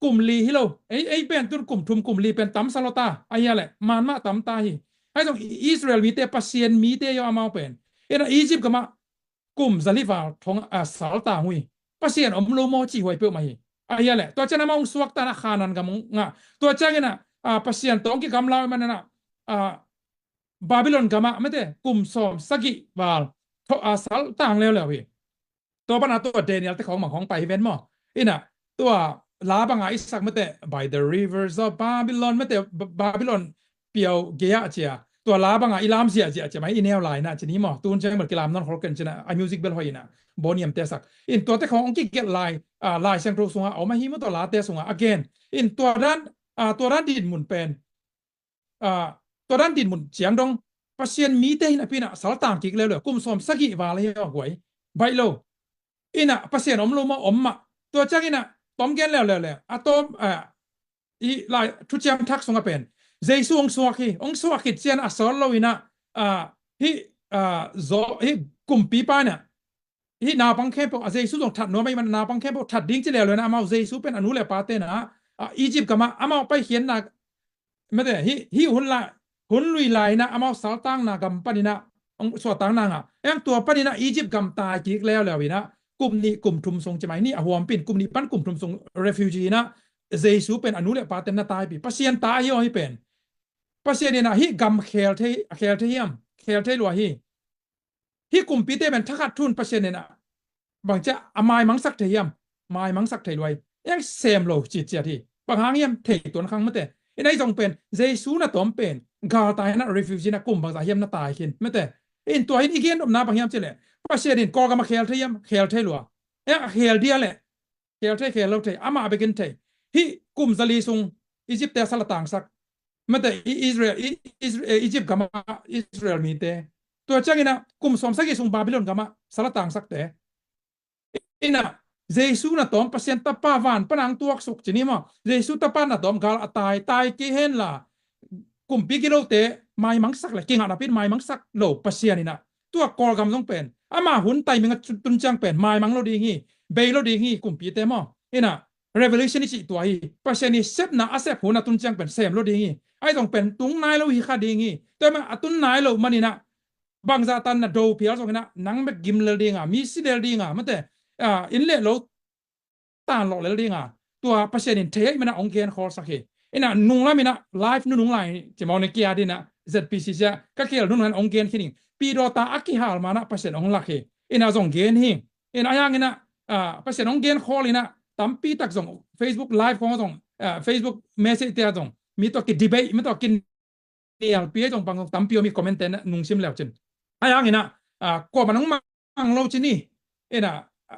กลุ่มลีฮิโลไอ้เป็นตุนกลุ่มทุมกลุ่มลีเป็นตั้มซาโลตาไอ้เหี้ยแหละมันมาตั้มตาฮีไอ้ตรงอิสราเอลมีแต่ปัสเซียนมีแต่ย่อมาเป็นอียิปต์ก็มากลุ่มซาลิวาลทองสาวต่างหุยปัสเซียนโลโมจีหวยเปิดมาฮีไอ้เหี้ยแหละตัวเจ้าหน้ามาสวกตานาคานันกับมึงตัวเจ้าเนี่ยปัสเซียนตรงกี่คำเล่ามันนะบาบิโลนก็มาไม่ได้กลุ่มซอมสกิวาลสัลต่างแล้วพี่ตัวปัญหาตัวเดนิเอลที่ของหมังของไปเว้นมั้งอินะตัวลาบังไอสักไม่ได้ by the rivers of Babylon ไม่ได้บาบิโลนเปียวเกียเจียตัวลาบังอิลามเสียจะไม่อินเนลไลน์นะจะนี้มั้งตูนใช้เหมือนกีฬานนฮอลกันชนะมิวสิกเบลหอยนะโบเนียมเตสักอินตัวที่ขององค์กิเกตไลน์ไลน์เซนโตรสุงเอามาหิมตัวลาเตสุง again อินตัวด้านดินหมุนเป็นตัวด้านดินหมุนเฉียงตรงpasien mite ina pina saltang kik lelo kum som sagi wala he hoi bailo ina pasien omlo ma omma to chagina tom gen le atom i lai thu cham thak songa pen jesu ong suaki chian asol lo ina hi zo hi kum pi pa na hi na pang khe po jesu dong that no mai man na pang khe po that ding chi le na ma jesu pen anu le pa te na egypt kama ama pa hien na me de hi hun laหุ่นลุยไหลนะเอามาสาวตั้งนะกัมปนินะองสวดตั้งนางอ่ะเอ็งตัวปนินะอียิปต์กัมตายกิกแล้ววินะกลุ่มนี้กลุ่มทุมทรงจะไหมนี่หัวปิ่นกลุ่มนี้ปั้นกลุ่มทุมทรงเรฟิวจีนะเจสูเป็นอนุเลปาเตนนาตายปีปัสเซียนตายย่อให้เป็นปัสเซียนเนี่ยนะฮิกัมเคลเทียมเคลเทลัวฮิกลุ่มปีเตเป็นทักทุนปัสเซียนเนี่ยนะบางจะอามายมังสักเทียมมายมังสักเทลวยยังเซมโลจิตเจียที่บางครั้งยังเทตัวครั้งเมื่อแต่ ไอ้จงเป็นเยซูน่ะตอมเป็นกาตายนะ refugee นะกุมบางสาเหมนะตายขึ้นไม่แต่อินตัวอินอีกเงี้ยนะบางอย่างเจเลยภาษาดินก็กำมาเคลเทลัวเคลเดียเลยเคลเราเทอามาเบกินเทฮีกุมซาลีซุงอียิปต์แต่สลัดต่างสักไม่แต่อิสราเอลอียิปต์กับมาอิสราเอลมีแต่ตัวจังอินะกุมสมสักซุงบาบิโลนกับมาสลัดต่างสักแต่อินะเยซูน่ะตอมภาษาตะปาวันปนังตัวสุกจีนี่มั้งเยซูตะปาน่ะตอมกาลตายกี่เห็นล่ะกุมปีกิโลเตไม่มังสักเลยกิ่งอานาพิษไม่มังสักโลภาษานี่นะตัวกอลกำต้องเป็นอามาหุ่นไตมึงตุนจังเป็นไม่มังโลดีงี้เบยโลดีงี้กุมปีเตมั้งอินะ revelation นี่จิตตัวฮีภาษานี่เซฟนะอาเซฟหุ่นตุนจังเป็นเซมโลดีงี้ไอ้ต้องเป็นตุงนายโลฮีคาดีงี้แต่มันตุนนายโลมันนี่นะบางซาตันนะดูเพียรสองนะนังเบกิมเลดีงามีสิเดลดีงามันแต่อินเล่โลตานหลอกเลยดีงาตัวภาษานี่เทยมันนะองเกนคอสักเหอินะนุ่งละมินะไลฟ์นุ่งไลจะมองในเกียร์ดีนะ ZPC จะก็เกี่ยวนุ่งนั้นองเกนขี้นิ่งปีโดตาอักขิฮาลมานะภาษาองลักเหอินะส่งเกนหิอินะอย่างนี้นะภาษาองเกนคอลินะตั้มปีตักส่ง Facebook Live ของส่งFacebook Message เตียส่งมีตัวกินดีเบตมีตัวกินเนี่ยปีส่งปังตั้มปีมีคอมเมนต์นะนุ่งชิมแล้วจนอย่างนี้นะก็มันต้องมังโลจินี่อินะ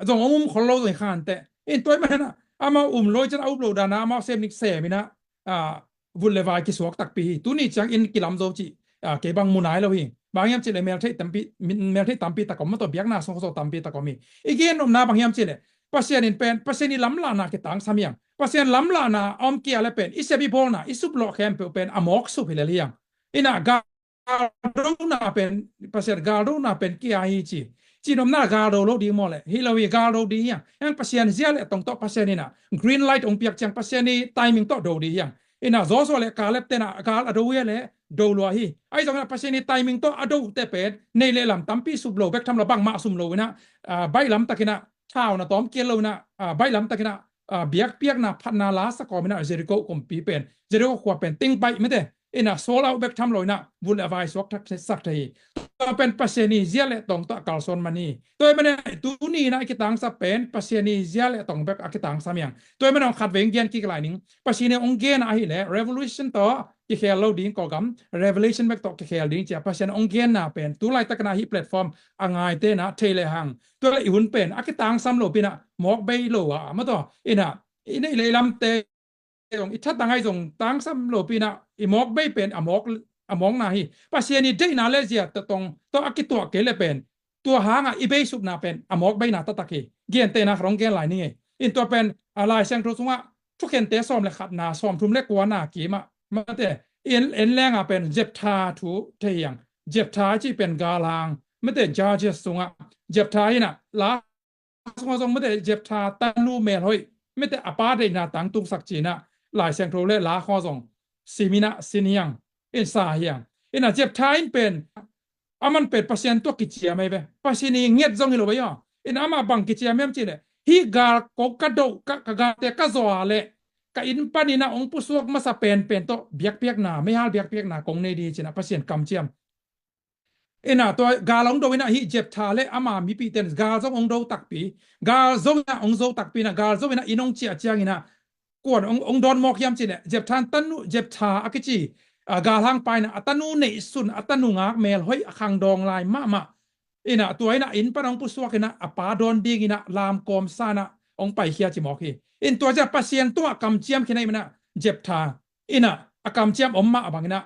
ส่งคนโลตัวข้างแต่อินตัวมันนะอามาโลจินะอุปโหลดนะอามาเซฟนิกเซมินะวุลเลวายกิสวกตักปีตุนี่จังอินกิลัมโซจิเก็บังมุนายแล้วหิบางยามเจเลเมลเทตัมปีเมลเทตัมปีตะกอมมาตัวเบียกนาสงโซตัมปีตะกอมีอีกเงี้ยนมนาบางยามเจเลภาษานี่เป็นภาษานี่ล้ำลานาเกตังสามียงภาษาล้ำลานาอมเกียร์เลยเป็นอิเซบิโบนาอิสุบโลเคมเป็นอมอกสุพิเลเลียงอินะกาโรนาเป็นภาษากาโรนาเป็นเกียร์ฮีจีจีนมนากาโรโลดีมอลเลยฮิลาวีกาโรดียังภาษาเสียเลยตรงโตภาษานี่นะกรีนไลท์องเปียกจังภาษานี่ไทมิ่งโตโดดียังอินะโซโซเลกาเล็บเตนะกาลอดูเวเลดูลัวฮีไอ้ตรงนั้นภาษานี่ไทมิ่งโตอดูเตเป็นในเลลำตั้มปีสุบโลเบกทำระบังมาสุมโลนะใบลำตะกินะชาวนะตอมเกลโลนะใบลำตะกินะเบียกเปียกนะพันนาลาสกอมินะเจริโกคอมปีเป็นเจริโกขวบเป็นติ้งไปไม่ได้อินะโซลาเบกทำโลนะวุลเลวายสวกทักสักทีตัวเป็นภาษานี่เจียเลตรงตัวกาลซอนมันนี่ตัวมันเนี่ยตัวนี้นะกิตังสับเป็นภาษานี่เจียเลตรงเบกกิตังสามียงตัวมันเอาขัดเวงเกียนกี่กลายนึงภาษานี่องเกนอะฮิเล revolution ต่อที่เคลเราดิ้งก่อกำ revelation เบกต่อที่เคลดิ้งจะภาษาองเกนน่ะเป็นตัวไลตะกันนะฮิแพลตฟอร์มอ่างไงเตนะเทเลหังตัวละอีหุ่นเป็นกิตังซ้ำโลปีนะหมอกเบยโลอ่ะมาต่ออินะอินี่เลยลำเตตรงอิทัดตังไงส่งตังซ้ำโลปีนะอีหมอกเบยเป็นหมอกนาฮีภาษานี่ได้นาเลเซียตรงตัวกิตัวเกลเป็นตัวหางอีเบยสุบนาเป็นหมอกเบยนาตะตะกีเกียนเตนะรองเกนหลายนี่อินตัวเป็นอะไรเซงโทรสุงว่าทุกเห็นเตะซ้อมเลยขัดนาซ้อมทุ่มเล็กกว่านากีมาแต่เอ็นแรงเป็นเจ็บทาถูเทียงเจ็บทาที่เป็นกาลางไม่แต่จาเจสุงอ่ะเจ็บทาน่ะลาสงไม่แต่เจ็บทาตันลูเมลเฮ้ยไม่แต่อปาร์ตนาตังตุงสักจีน่ะหลายเซงโทรเลลาข้อส่งซีมินะซินียงอินสาเฮียงอินะเจ็บทาเป็นมันเป็นภาษาตัวกิจยาไม่เป็นภาษานี่เงียบจงหิโลไปย่ออินะมาบังกิจยาไม่จีเลยฮีกาลก็กระโดดกะกาเตะกะโซอาเลka in panina ong pusuak masa pen to biak naไม่hal biak na kong ne di china pasien kam chiam ina to galong do ina hi jep thale ama mi pi ten gal zong ong do tak pi gal zong na ong zo tak pi na gal zong ina inong chia chiang ina kon ong don mok yam chine jep than tanu jep tha akichi gal hang pai na atanu nei sun atanu ngak mel hoi khang dong lai ma ina to ina in panong pusuak ina apa don ding ina lam kom sana ong pai khia chi mok hi inตัวจะปัสเซียนตัวกำเจียมแค่ไหนมันนะเจ็บทาอินะกำเจียมอมมาบางนะ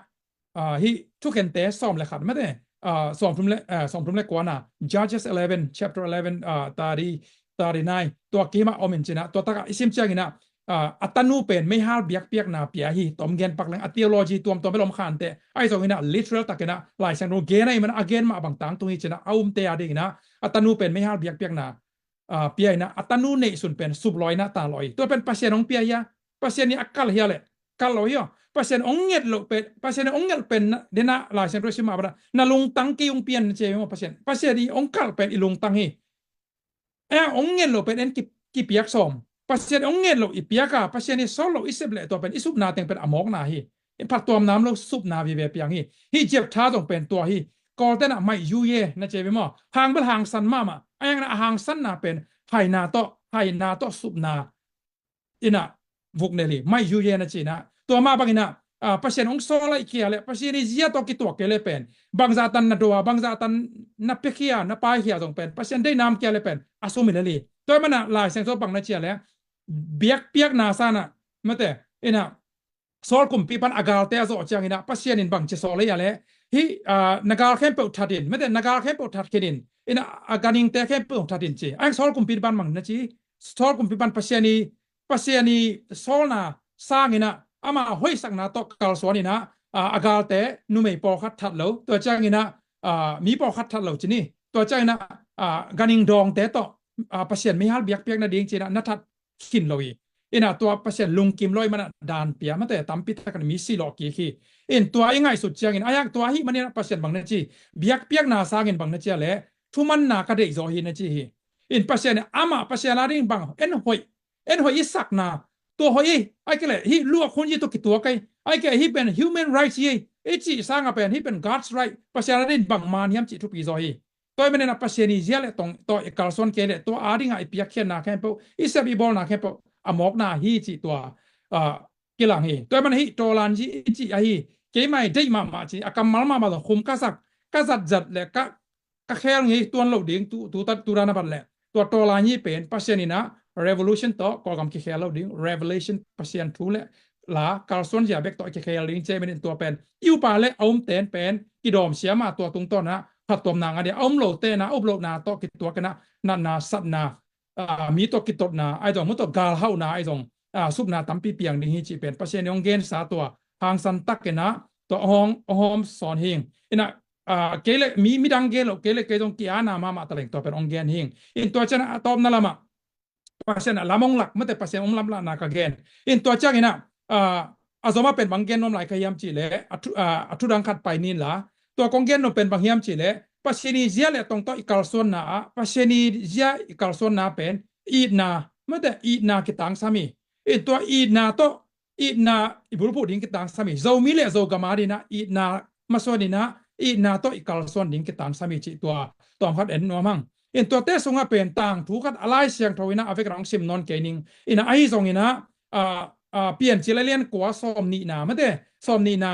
ฮิทุกเห็นเตะซ้อมเลยครับไม่ได้ซ้อมทุ่มเล็กซ้อมทุ่มเล็กกว่านะ Judges 11 chapter 1139ตัวกีมาอมินจินะตัวตะกอิสิมเจียกินะอัตนูเป็นไม่ฮาลเบียกเปียกนาเปียฮีตอมเกนปักแรงอัตเทโลจีตัวไม่ลมขานเตะไอ้สองกินะ literal ตะกินะหลายเซนโรเกนไอ้มัน again มาบางต่างตรงนี้จินะเอาเตะดีนะอัตนูเป็นไม่ฮาลเบียกเปียกนาเปียนะอัตนูเนี่ยส่วนเป็นสุบลอยนะตาลอยตัวเป็นภาษาของเปียยะภาษานี้อักกัลเฮียเลยกัลลอยภาษาองเงดโลเป็นภาษาองเงดเป็นเดนะลายเซนโรชิมาบระนาลุงตังกีองเปียนเจมภาษานี้องกัลเป็นอีลุงตังฮีองเงดโลเป็นเอ็นกิเปียกสอมภาษาองเงดโลอีเปียกะภาษานี้โซโลอิเซเบลตัวเป็นอิสุบนาเต็งเป็นอมอกนาฮีผัดตัวน้ำโลสุบนาวิเวเปียงฮีเจ็บท้าต้องเป็นตัวฮีก่อแต่น่ะไม่ยูเย่นะเจมส์หางเป็นหางสันมาไอ้ยังน่ะหางสันน่ะเป็นไฮนาโตสุบนาอินะวุกเนลีไม่ยูเย่นะจีนะตัวมาบางอินะ pasien ong sola ikiale pasien izia to ki to kele pen bangzatan na doa bangzatan na pekia na pa hia jong pen pasien dei nam kiale pen asumilali to mana la seng so bang na chia le biak piak na sana mate ina sol kum pi pan agal te zo chang ina pasien in bang che sol ya le hi nagal khem pe thatin mate nagal khem pe that kedin ina aganing te khem pe thatin chi ang sol kum pi ban mang na chi sol kum pi pan pasiani sol na sang ina ama hoi sak na to kal so ni na agal te nu mei po khat that lo to chang ina mi po khat that lo chi ni to chang ina ganing dong te to pasien mi hal biak piak na ding chi na that kin lo inaตัวเปอร์เซ็นต์ลุงกิมลอยมันดานเปียมันแต่ตั้มปิดกันมีสี่หลอกกี่ขี้อินตัวยังไงสุดเชียงอินอายักตัวฮิมันเนี่ยเปอร์เซ็นต์บางนาจีเบียกเปียกนาซากินบางนาจีแหละทุมันนากระเดยโซฮินาจีอินเปอร์เซ็นต์อามาเปอร์เซ็นต์ลาดิงบางเอ็นหอยอิสักนาตัวหอยไอ้ก็เลยฮิลวกคนยี่ตัวกี่ตัวไกไอ้ก็ฮิเป็น human rights ยี่ไอ้จีสร้างเป็นฮิเป็น God's right เปอร์เซ็นต์ลาดิงบางมานยามจีทุกปีโซฮิตัวมันเนี่ยเปอร์เซ็นต์นี่เยอะเลยตรงตัวเอกลักษณ์เกลตัวอาดิงไอ้เปียกเขียนนาแค่ปุ๊อิสบีบอลนาแค่ปุ๊อมอกนาฮีจีตัวกิลังฮีตัวมันฮีโจลันจีฮีเกย์ไม่ได้มาจีอากำมัลมาตัวคุมกษัตริย์จัดเลยก็แค่ฮีตัวเราดิ้งตัวรานาบัดเลยตัวโจลันฮีเป็นพัศนีนะ revolution ต่อก็กำคิดแค่เราดิ้ง revelation พัศนีทูเลยละการส่วนใหญ่เบกตัวแค่ดิ้งเจเป็นตัวเป็นอิวปาเลยเอาเต็นเป็นกิดอมเสียมาตัวตรงต้นนะผัดตัวนางอะไรเอาโหลเตนะเอาโหลนาต่อกิตัวกันนะนาสัตนามีตัวกิตตนาไอ้ตรงมุตกาลเฮานาไอ้ตรงสุบนาตั้มปีเปียงดิ้งฮีจีเป็นพัศนีองเกนสาตัวหางสันตักกันนะตัวห้องสอนเฮงอินะเกลมีดังเกลเกตรงกีอานามาตะเลงตัวเป็นองเกนเฮงอินตัวเจนะตอมนั่นละมาpasien lamong lak mate pasien lam la na ka gen in to chang ina azoma pen banggen nom lai ka yam chi le atu dang khat pai nin la to konggen no pen bang yam chi le pasieni zia le tong to ikal son na pasieni zia ikal son na pen i na mate i na ki tang sami in to i na to i na ibul pu ding ki tang sami zo mi le zo gamari na i na masoni na i na to ikal son ding ki tang sami chi to tong khat en no mang inตัวเตะสงะเป็นต่างถูกกัดอะไรเสียงทวินะอเวกรังซิมนอนเกนิงอินะไอซงอินะเปลี่ยนจิเลเลียนกัวซอมนีนาไม่ได้ซอมนีนา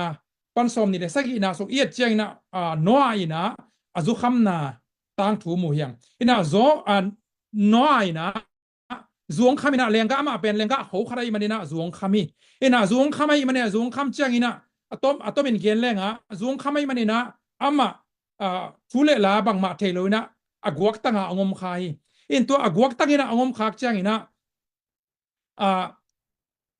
ปันซอมนีเดสักอินะสงเอียดเจียงนะนัวอินะอาจุคำนาต่างถูหมู่ยังอินะโซนัวอินะจวงคำอินะเลียงก็มาเป็นเลียงก็เขาใครมันอินะจวงคำอินะจวงคำมันเนี่ยจวงคำเจียงอินะอะตอมเป็นเกณฑ์เลียงอ่ะจวงคำมันอินะอามาฟูเลลาบังมาเทโลนะagwak tanga angom khai in to agwak tangina angom khak changina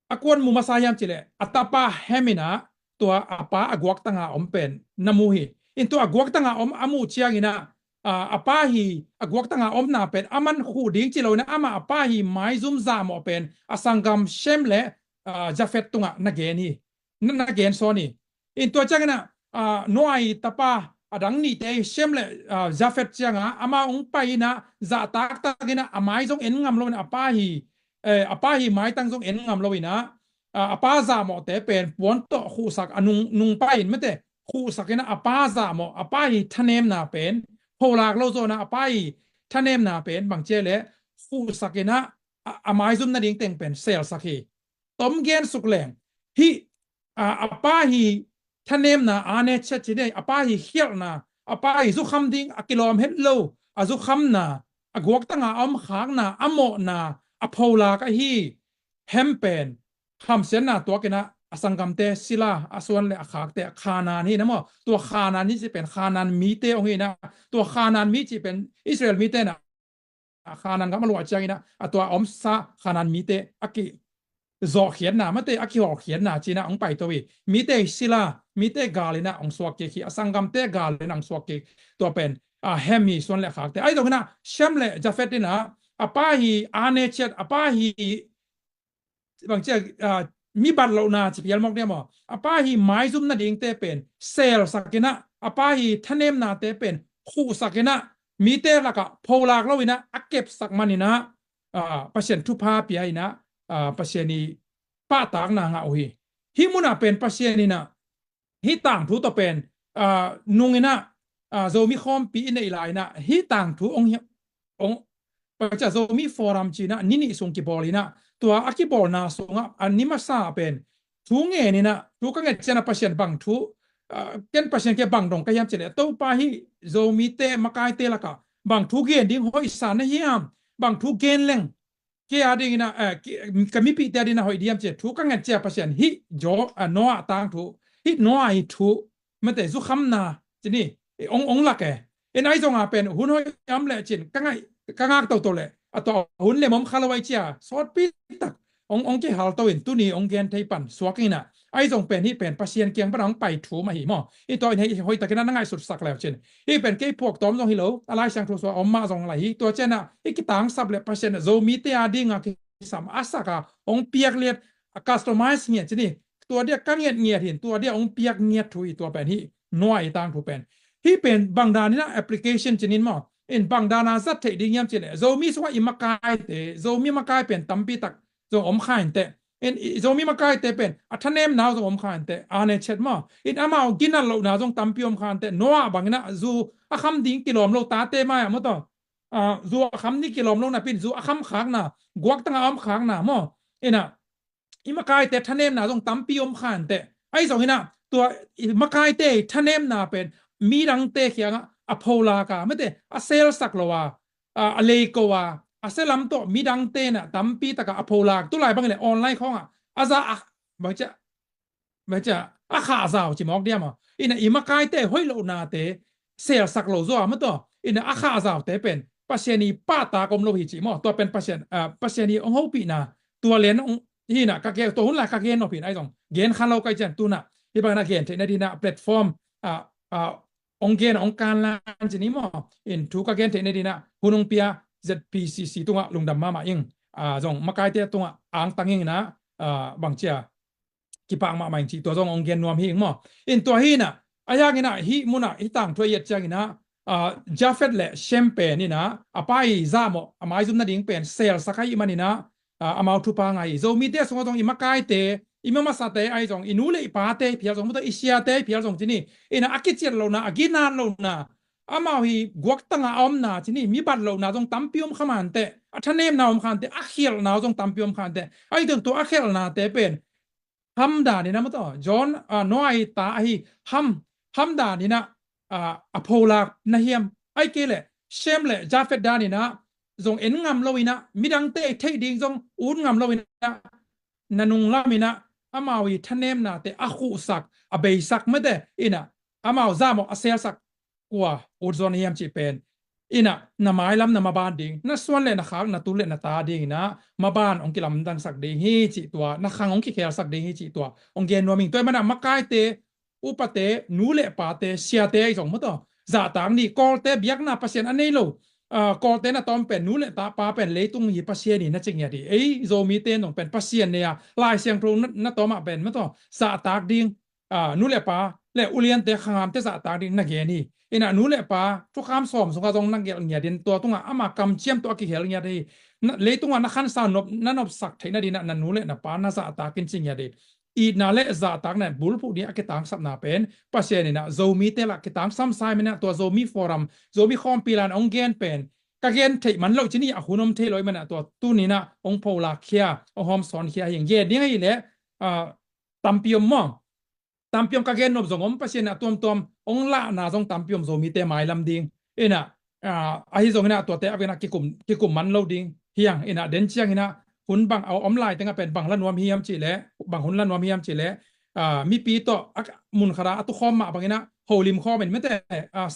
akwan mumasayam chile atapa hemina to apa agwak tanga ompen namuhi in to agwak tanga amu chiangina apa hi agwak tanga na pen aman khu ding chilona ama apa hi mai zum za mo pen asangam shemle jafet tunga nageni nagen soni in to changina noai tapa adang ni te shemle jafet changa ama ong pai na za tak takina amai jong en ngam lo na apa hi mai tang jong en ngam lo ina apa za mo te pen pon to khu sak anung nung pai mete khu sakina apa za mo apa hi thanem na pen holak lo zo na apa hi thanem na pen bang che le khu sakina amai zum na ding teng pen sel sakhi tom gen sukleng hi apa hiท่านเนมนะอาเนชจีเนี่ยอป้าหิเขียนะอป้าหิสุขคำดิ้งอกิโลมเฮดโลอสุขคำนะอกวกตั้งอมขางนะอโมนะอพาวลากะฮีเฮมเป็นคำเสียนะตัวกันนะอสังกัมเตศิลาอส่วนเลยอขากเตคานานนี่นะมั้งตัวคานานนี่จะเป็นคานานมีเตองฮีนะตัวคานานมีจะเป็นอิสราเอลมีเตนะคานานก็มาลวดจังนะตัวอมซาคานานมีเตอกิจอเขียนนะไม่เตอคิวเขียนนะจีนะองไปตัวมีเตศิลามีเตกาเลยนะองสวกเกขีอสังกัมเตกาเลยนะองสวกเกตัวเป็นเฮมีส่วนเล็กขากเตไอ้ตรงนั้นเชมเลจะเฟตนะอป้าฮีอาเนเชตอป้าฮีบางเจ้ามีบัตรเรานาจิเปียลมอกเนี่ยมั้งอป้าฮีไม้ซุ่มนั่นเองเตเป็นเซลสักนะอป้าฮีท่านเนมนาเตเป็นคู่สักนะมีเตละก็พอลากเราวินะอักเก็บสักมันนี่นะเปอร์เซ็นต์ทุพาปีไอ้นะเปอร์เซ็นต์นี้ป้าตากนางเอาฮีฮิมุนาเป็นเปอร์เซ็นต์นี่นะฮิต่างทุต่อเป็นนุงนะโซมีคอมปีในหลายนะฮิต่างทุองปัจจัยโซมีฟอรัมจีนะนี่ส่งกีบอลนะตัวอากิบอลนะส่งอันนี้มาซาเป็น ทุงเงินี่นะทุกก็เงินเจนะพัศยันบังทุเกันพัศยันแค่บังดงก็ยังเจเลยตัวป้าฮีโจมีเตมาไกเตละกะบังทุกเงินดิ้งหอยสานเฮียมบังทุกเงินเล็งแค่อะไรนะก็มีปีเตอร์ดีนะหอยดียมเจทุกก็เงินเจพัศยันฮิโจโนอาตังทุฮิโนอาฮิทุมันแต่สุขำนาจีนี่องละแกเอ็นไอจงอาเป็นหุ่นหอยยำเละจินกังไงตัวเลยอะตัวหุ่นเล่มมคาร์ไวเชียสอดปีตักองเกี่ยหาตัวเองตัวนี้องเกนไทยปันสวกินะไอจงเป็นที่เป็นพัศยันเกียงปนังไปถูมาหิมออีตัวนี้หอยตะกันนั่งไงสุดสักแล้วจินอีเป็นแค่พวกตอมจงฮิโลอะไรช่างทุสวาอมมาจงไหลตัวเจนะอีกิตังสับเละพัศยันโจมีเตียดิ้งอะคิสามอาศักะองเปียกเลียดคัสตอมไมซ์เนี่ยจินี่ตัวเดียกังเงียดเงียดเห็นตัวเดียองเปียกเงียดถุยตัวเป็นที่น้อยต่างถูเป็นที่เป็นบางด้านนี่นะแอปพลิเคชันจินินมออินบางด้านอาศัตเทดิ้งยามจินโจมีสว่าอิมากายเตโจมีมากายเป็นตัมปีตักโจอมขายเตอินโจมีมากายเตเป็นอัทเนมนาวโจอมขายเตอาเนเช็ดมออินอามาเอากินนั่นเรานาจงตัมปีอมขายเตนัวบางนะจูอาคำดิ้งกิโลมเราตาเตมาอ่ะมั้งต่อจูอาคำนี้กิโลมเรานะเป็นจูอาคำขางนะกวักตั้งอมขางนะมออินะอิมากายเตทะเนมนาจงตัมปีอมขายเตไอ้สองนี่นะตัวมากายเตทะเนมนาเป็นมีดังเตเขียงอโพลากาไม่เตอเซลสักโลวาอเลโกวาอเซลัมโตมีดังเตนะตัมปีตะกะอโพลากตุลายบางเลยออนไลน์ของอาซาบางจะบางจะอาขาซาวจิมอกเดียมอินะอิมากายเตห้อยโลนาเตเซลสักโลซัวมั้งตัวอินะอาขาซาวเตเป็นปัศนีป้าตากลมโลหิตจิมอตัวเป็นปัศนีองค์ปีนาตัวเลนองที่น่ะกะเกตัวหุ่นละกะเกนอปีไอ้ตรงเกนคันเราไกจันตุนะที่บางนักเกนเทนดีนะแพลตฟอร์มอ่าองค์เกณฑ์องค์การลานจะนี้มั้งอินทุกเกณฑ์เทนดีนะหุ่นองเปีย ZPCC ตัวลุงดำมาอิงจงมาไกลเตะตัวอ่างตังอิงนะบางเชียกิปังมาอิงที่ตัวจงองค์เกณฑ์นวมหิงมั้งอินตัวหินะอายากินะหิมุนะหิตังตัวเย็ดจังนะจาเฟตเล่แชมเปญนี่นะอภัยซามออามาซุมนาดิ้งเป็นเซลสักให้มันนี่นะอามาทุปังไงโจมีเตสงตรงอิมาไกลเตอิมมาสเตไอจงอินูเลปาเตพิอาจงมุตอิเชียเตพิอาจงที่นี่อินะอากิจิโลนะอากินานโลนะอามาฮีกวกตังอาอมนะที่นี่มีบัตรโลนะจงตัมปิอมขมันเตทันเนมนาอมขันเตอาเขียลนาจงตัมปิอมขันเตไอถึงตัวอาเขียลนาเตเป็นฮัมดานี่นะมั้งต่อจอห์นโนไอตาฮีฮัมดานี่นะอโพลานะเฮียมไอเกเลเชมเลจาเฟดดานี่นะจงเอ็นงามโลวินะมิดังเตเทดิ้งจงอูนงามโลวินะนันุงลามินะอามาวีทันเนมนาเตอาคูสักอเบยสักไม่ได้อินะอามาซามออาเซลสักกว่าอุดซอนเฮียมจีเป็นอินะนาไม้ลำนามาบานดิ่งนาส่วนเลนะขางนาตุเลนะตาดิ่งนะมาบานองกิลำดังสักดิ่งฮีจีตัวนาขังองกิเคลสักดิ่งฮีจีตัวองเกนวมิงตัวมันมาไกเตอุปเตนูเลปาเตเสียเตไอสองมั้งต่อจ่าตางนี่กอลเตเบียกนาพัศยันอันนี้โลกอเตนะตอมเป็นนูเลตาปาเป็นเลยตุงยีพัศยันนี่นะจริงอย่างดีเอ้โจมีเตนองเป็นพัศยันเนี่ยลายเสียงตรงนั้นตอมาเป็นมั้งต่อจ่าตากดิ่งนูเลปาเลอุเลียนเตขางามเตจ่าตากดิ่งนักเกนี่อินะนูเลปาทุกคำสอมสงกรานต์นักเกลเนี่ยเดินตัวตุงอามาคำเชี่ยมตัวกิเฮลเนี่ยดีเลยตุงนักขันสานนนั่นนบสักเทนดีนะนันนูเลนะปานาจ่าตากินจริงอย่างดีอีนาเลจ่าตากเนี่ยบุลพูนี้อักตังสับนาเป็นพัศยันนี่นะโจมีเตละอักตังซ้ำซ้ายมันนะตัวโจมีฟอรัมโจมีคอมพิลานองเกนเป็นกเกนเทมันเราที่นี่อาหุนมเทลอยมันนะตัวตู้นี้นะองโพลาเคียองหอมสอนเคียอย่างเย็นนี่ไงแหละตัมปิอมมองตัมปิอมกเกนนบสงอมพัศยันนะตัวองละนาจงตัมปิอมโจมีเตไม้ลำดิงเอ็นะไอ้จงนะตัวเตอเวนะกิกุมมันเราดิงเฮียงเอ็นะเดนเชียงนะหุ่นบังเอาอมไลน์ตั้งแต่เป็นบังละนวมเฮียมจีเละบังหุ่นละนวมเฮียมจีเละมีปีต่อมุนคาราอตุคอมมาบางนะโฮลิมคอมเป็นไม่แต่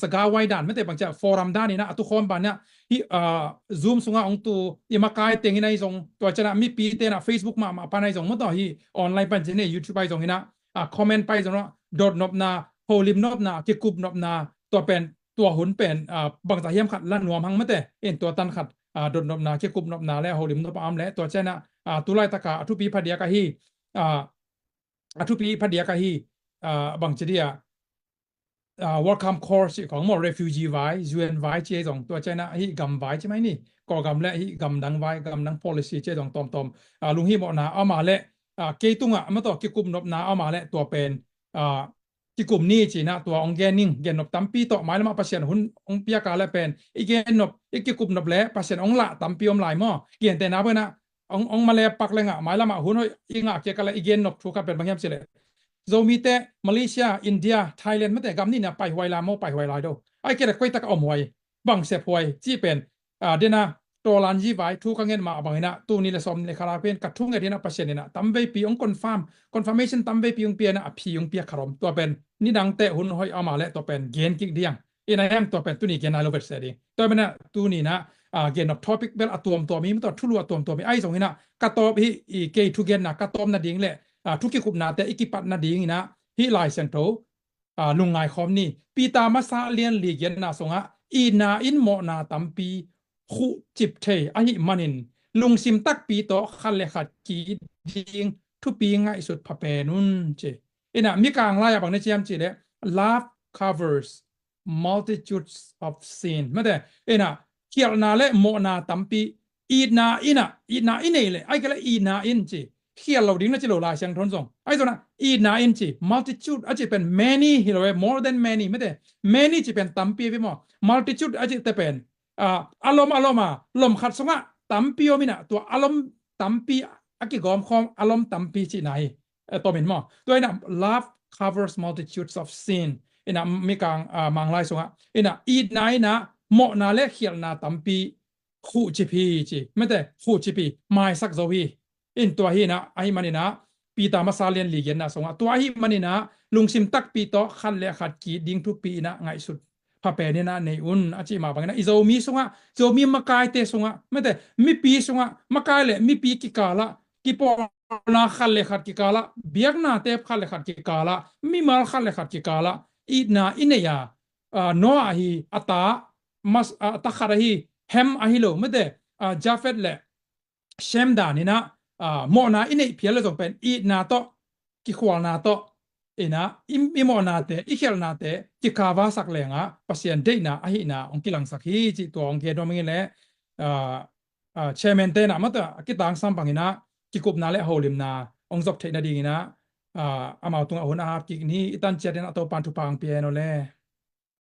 สกาวไวด่านไม่แต่บางจะฟอรัมด้านนี้นะอตุคอมบางเนี่ยที่ซูมสุงาองตูอิมากายเต็งในทรงตัวจะนะมีปีเตนะเฟซบุ๊กมาปานในทรงมั่วต่อที่ออนไลน์ปันเจเน่ยูทูบไปทรงนี้นะคอมเมนต์ไปทรงนะโดดนบนาโฮลิมนบนาเกกุบนบนาตัวเป็นตัวหุ่นเป็นบางจะเฮียมขัดละนวมหังไม่แต่เอ็นตัวตันขัดโดดนบนาเกกุบนบนาและโฮลิมนบอามและตัวเจนะตุไลตะกาทุปีพัดเดียกะฮีทุปีพัดเดียกะฮีบางจะเดียwelcome course ของหมอ refugee ไว้ UN ไว้เจ้าสองตัวเจ้านะฮีกำไว้ใช่ไหมนี่ก่อกำและฮีกำดังไว้กำดัง policy เจ้าสองตอมลุงฮีบอกนะเอามาและเกตุงมาต่อกิกุมนบนาเอามาและตัวเป็นกิกุมนี่จีนะตัวองเกนิงเกนนบตัมปีต่อไม้ละมาพัศยันหุ่นองเปียกาและเป็นอีเกนนบอีกิกุมนบและพัศยันองละตัมปีอมลายหม้อเกียนแต่นะเพื่อนนะ ong male pak lenga mai lama hun hoi inga ke kala igen nok thu ka pen bangyam chile zomi te Malaysia India Thailand mate gam ni na pai hwai la mo pai hwai lai do ai ke koi tak om hwai bang se hwai chi pen dena to lan ji vai thu ka ngen ma bangina tu ni le som le khala pen ka thung e dena pasien na tambe pi ong confirmation tambe pi ong pia na phi ong pia kharom to pen ni dang te hun hoi ama le to pen gen kik diang ina em to pen tu ni gen na lo vet se di to bena tu ni na gen of topic bel atom to mi to thulu atom to mi ai song ina ka to hi i ke thu gen na ka tom na ding le thu ki kup na te ikipat na ding ina hi lai sen to lungai khom ni pi ta ma sa lian li gen na songa i na in mo na tampi khu chip the a hi manin lung sim tak pi to khan le khat ki ding thu pi ngai sut pha pe nun che ina mi kang la ya bang ne chiam chi le love covers multitudes of sin ma de ina kial na le mo na tampi i na ine le ai ka le i na in chi kial lo ding na chi lo la sang thon song ai so na i na in chi multitude a chi pen many hi lo more than many ma de many chi pen tampi vi mo multitude a chi te pen aloma lom khat songa tampi omina to alom tampi aki gom khom alom tampi chi nai to min mo to ina love covers multitudes of sin ina mi kang manglai songa ina i nai na mo na le khial na tampi khu chi pi chi mete khu chi pi mai sak zo hi in to hi na ai manina pi ta ma salian li gen na songa to hi manina lungsim tak pi to khan le khat ki ding thu pi na ngai sut pha pe ni na nei un achi ma bang na izo mi songa zo mi makai te songa mete mi pi songa makai le mi pi ki kala ki po na khal le khat ki kala biak na te khal le khat ki kala mi mal khal le khat ki kala i na ineya no a hi ata mas ta khara hi hem a hi lo mete jafet le shem da ni na mo na ine phial zo pen i na to ki khwal na to ina imo na te ikhel na te ki kawa sak lenga pasien de na a hi na ong kilang sak hi chi to ong ke do ming le chairman te na mata ki tang sam pangina ki kup na le holim na ong zok the na ding ina amau tung a hon a ki ni itan chet na to pan thu pang pi no le